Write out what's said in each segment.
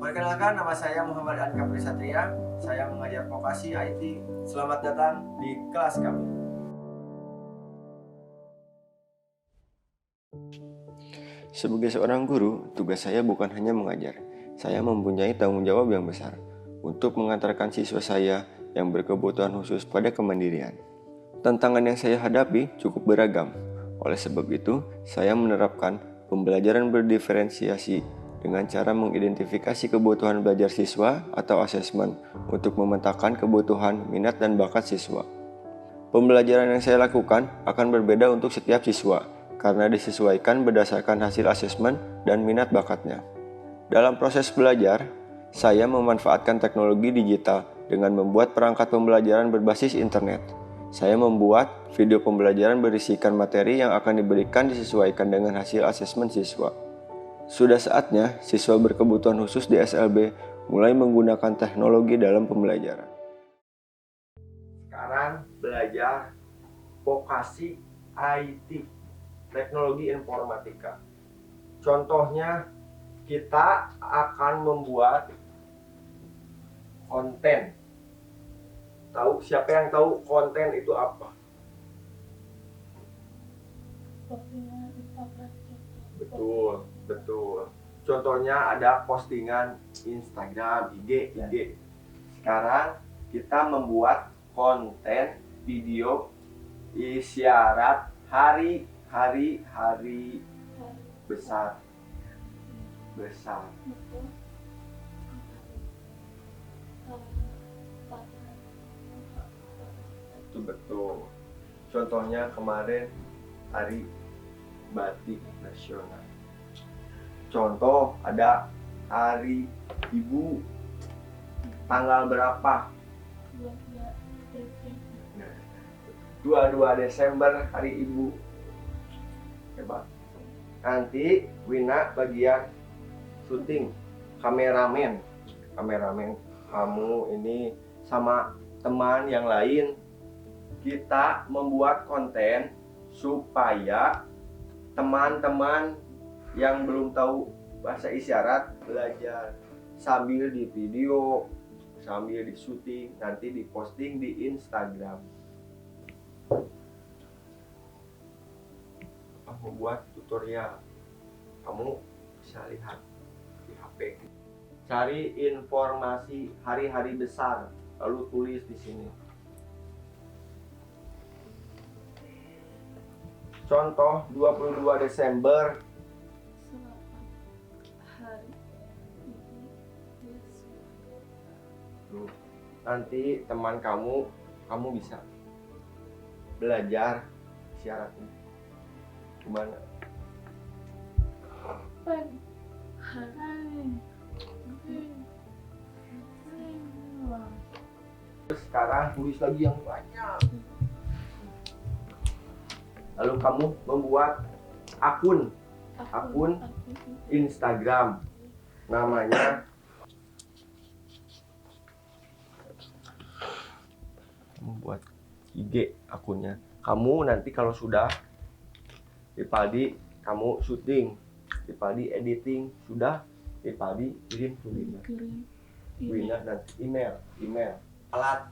Perkenalkan, nama saya Muhammad Ankapri Satria. Saya mengajar vokasi IT. Selamat datang di kelas kami. Sebagai seorang guru, tugas saya bukan hanya mengajar. Saya mempunyai tanggung jawab yang besar untuk mengantarkan siswa saya yang berkebutuhan khusus pada kemandirian. Tantangan yang saya hadapi cukup beragam. Oleh sebab itu, saya menerapkan pembelajaran berdiferensiasi dengan cara mengidentifikasi kebutuhan belajar siswa atau asesmen untuk memetakan kebutuhan, minat, dan bakat siswa. Pembelajaran yang saya lakukan akan berbeda untuk setiap siswa karena disesuaikan berdasarkan hasil asesmen dan minat bakatnya. Dalam proses belajar, saya memanfaatkan teknologi digital dengan membuat perangkat pembelajaran berbasis internet. Saya membuat video pembelajaran berisikan materi yang akan diberikan disesuaikan dengan hasil asesmen siswa. Sudah saatnya siswa berkebutuhan khusus di SLB mulai menggunakan teknologi dalam pembelajaran. Sekarang belajar vokasi IT, teknologi informatika. Contohnya, kita akan membuat konten. Siapa yang tahu konten itu apa? Betul. Contohnya ada postingan Instagram, IG. Sekarang kita membuat konten video isyarat hari besar. Itu betul. Contohnya kemarin Hari Batik Nasional. Contoh ada Hari Ibu. Tanggal berapa? 22 Desember Hari Ibu. Hebat. Nanti Wina bagian syuting, kameramen. Kamu ini sama teman yang lain, kita membuat konten supaya teman-teman yang belum tahu bahasa isyarat belajar sambil di video, sambil di syuting, nanti diposting di Instagram. Membuat tutorial, kamu bisa lihat di HP. Cari informasi hari-hari besar, lalu tulis di sini. Contoh 22 Desember. Nanti teman kamu bisa belajar syaratnya. Gimana? Sekarang tulis lagi yang banyak. Lalu kamu membuat akun Instagram. Namanya membuat IG akunnya. Kamu nanti kalau sudah Dipaldi, kamu syuting, Dipaldi editing, sudah Dipaldi kirim ke Wina nanti email alat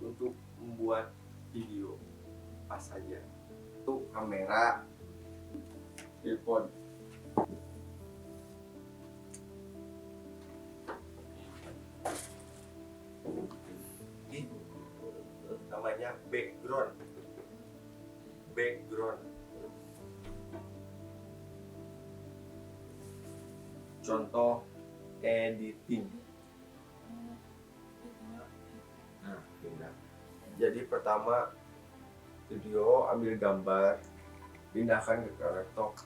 untuk membuat video apa saja. Itu kamera, telepon. Ini namanya background. Contoh editing. Jadi pertama video, ambil gambar, pindahkan ke laptop,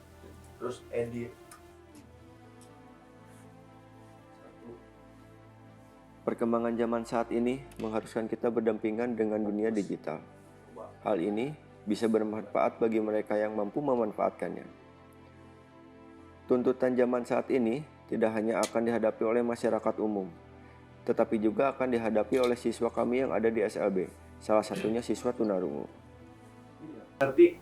terus edit. Perkembangan zaman saat ini mengharuskan kita berdampingan dengan dunia digital. Hal ini bisa bermanfaat bagi mereka yang mampu memanfaatkannya. Tuntutan zaman saat ini tidak hanya akan dihadapi oleh masyarakat umum, tetapi juga akan dihadapi oleh siswa kami yang ada di SLB, salah satunya siswa tunarungu. Nanti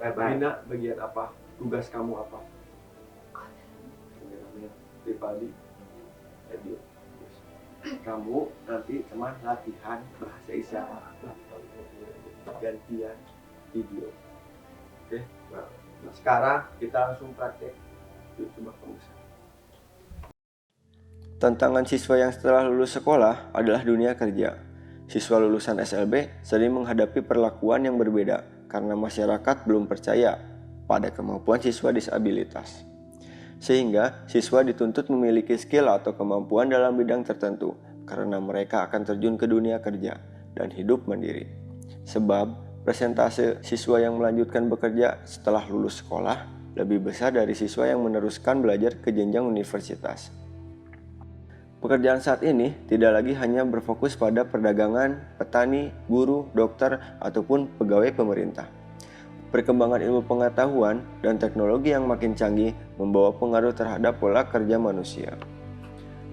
Wina bagian apa? Tugas kamu apa? di radio. Kamu nanti cuma latihan bahasa isyarat, gantian video. Oke, nah sekarang kita langsung praktek. Yuk, coba kamu. Tantangan siswa yang setelah lulus sekolah adalah dunia kerja. Siswa lulusan SLB sering menghadapi perlakuan yang berbeda karena masyarakat belum percaya pada kemampuan siswa disabilitas. Sehingga siswa dituntut memiliki skill atau kemampuan dalam bidang tertentu karena mereka akan terjun ke dunia kerja dan hidup mandiri. Sebab persentase siswa yang melanjutkan bekerja setelah lulus sekolah lebih besar dari siswa yang meneruskan belajar ke jenjang universitas. Pekerjaan saat ini tidak lagi hanya berfokus pada perdagangan, petani, guru, dokter, ataupun pegawai pemerintah. Perkembangan ilmu pengetahuan dan teknologi yang makin canggih membawa pengaruh terhadap pola kerja manusia.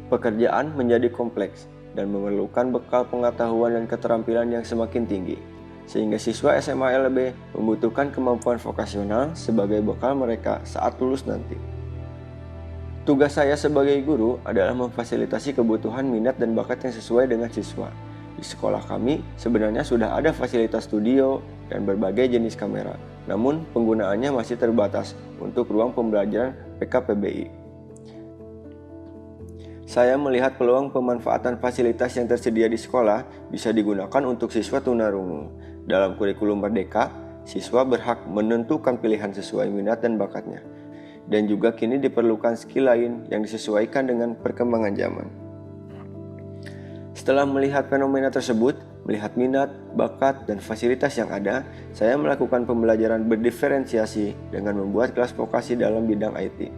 Pekerjaan menjadi kompleks dan memerlukan bekal pengetahuan dan keterampilan yang semakin tinggi, sehingga siswa SMA LB membutuhkan kemampuan vokasional sebagai bekal mereka saat lulus nanti. Tugas saya sebagai guru adalah memfasilitasi kebutuhan minat dan bakat yang sesuai dengan siswa. Di sekolah kami sebenarnya sudah ada fasilitas studio dan berbagai jenis kamera, namun penggunaannya masih terbatas untuk ruang pembelajaran PKPBI. Saya melihat peluang pemanfaatan fasilitas yang tersedia di sekolah bisa digunakan untuk siswa tunarungu. Dalam kurikulum Merdeka, siswa berhak menentukan pilihan sesuai minat dan bakatnya. Dan juga kini diperlukan skill lain yang disesuaikan dengan perkembangan zaman. Setelah melihat fenomena tersebut, melihat minat, bakat, dan fasilitas yang ada, saya melakukan pembelajaran berdiferensiasi dengan membuat kelas vokasi dalam bidang IT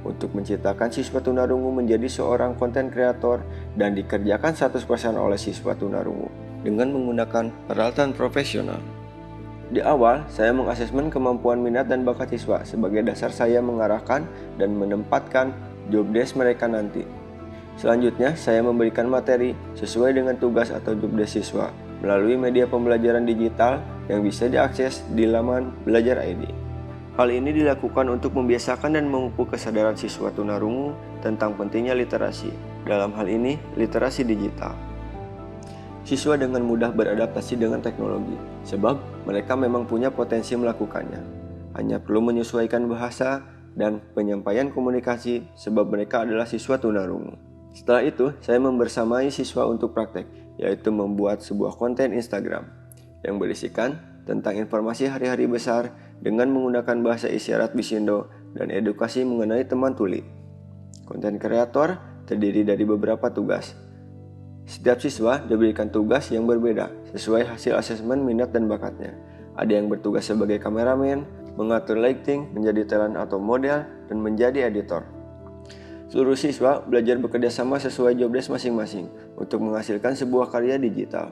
untuk menciptakan siswa tunarungu menjadi seorang konten kreator dan dikerjakan 100% oleh siswa tunarungu dengan menggunakan peralatan profesional. Di awal, saya mengasesmen kemampuan minat dan bakat siswa sebagai dasar saya mengarahkan dan menempatkan job desk mereka nanti. Selanjutnya, saya memberikan materi sesuai dengan tugas atau job desk siswa melalui media pembelajaran digital yang bisa diakses di laman Belajar ID. Hal ini dilakukan untuk membiasakan dan memupuk kesadaran siswa tunarungu tentang pentingnya literasi, dalam hal ini literasi digital. Siswa dengan mudah beradaptasi dengan teknologi, sebab mereka memang punya potensi melakukannya. Hanya perlu menyesuaikan bahasa dan penyampaian komunikasi sebab mereka adalah siswa tunarungu. Setelah itu, saya membersamai siswa untuk praktek, yaitu membuat sebuah konten Instagram yang berisikan tentang informasi hari-hari besar dengan menggunakan bahasa isyarat Bisindo dan edukasi mengenai teman tuli. Konten kreator terdiri dari beberapa tugas. Setiap siswa diberikan tugas yang berbeda sesuai hasil asesmen minat dan bakatnya. Ada yang bertugas sebagai kameramen, mengatur lighting, menjadi talent atau model, dan menjadi editor. Seluruh siswa belajar bekerja sama sesuai jobdesk masing-masing untuk menghasilkan sebuah karya digital.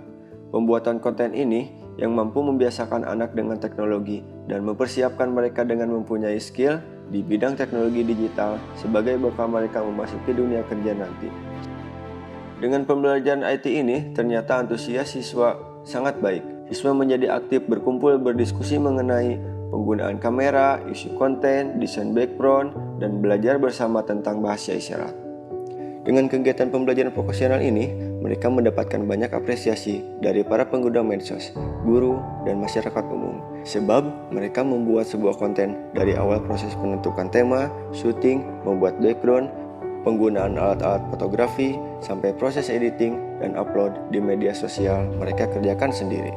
Pembuatan konten ini yang mampu membiasakan anak dengan teknologi dan mempersiapkan mereka dengan mempunyai skill di bidang teknologi digital sebagai bekal mereka memasuki dunia kerja nanti. Dengan pembelajaran IT ini, ternyata antusias siswa sangat baik. Siswa menjadi aktif berkumpul berdiskusi mengenai penggunaan kamera, isu konten, desain background, dan belajar bersama tentang bahasa isyarat. Dengan kegiatan pembelajaran vokasional ini, mereka mendapatkan banyak apresiasi dari para pengguna medsos, guru, dan masyarakat umum. Sebab mereka membuat sebuah konten dari awal proses penentukan tema, syuting, membuat background, penggunaan alat-alat fotografi, sampai proses editing dan upload di media sosial mereka kerjakan sendiri.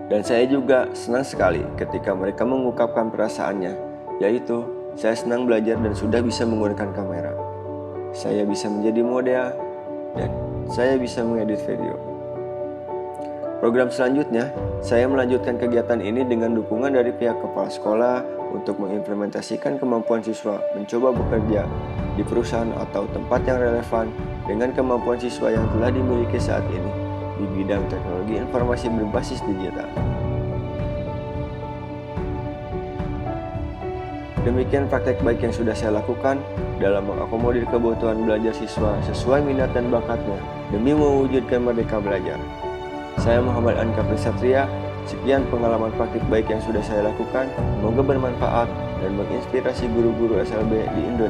Dan saya juga senang sekali ketika mereka mengungkapkan perasaannya, yaitu saya senang belajar dan sudah bisa menggunakan kamera. Saya bisa menjadi model dan saya bisa mengedit video. Program selanjutnya, saya melanjutkan kegiatan ini dengan dukungan dari pihak kepala sekolah untuk mengimplementasikan kemampuan siswa mencoba bekerja di perusahaan atau tempat yang relevan dengan kemampuan siswa yang telah dimiliki saat ini di bidang teknologi informasi berbasis digital. Demikian praktek baik yang sudah saya lakukan dalam mengakomodir kebutuhan belajar siswa sesuai minat dan bakatnya demi mewujudkan merdeka belajar. Saya Muhammad Ankapri Satria. Sekian pengalaman praktik baik yang sudah saya lakukan. Semoga bermanfaat dan menginspirasi guru-guru SLB di Indonesia.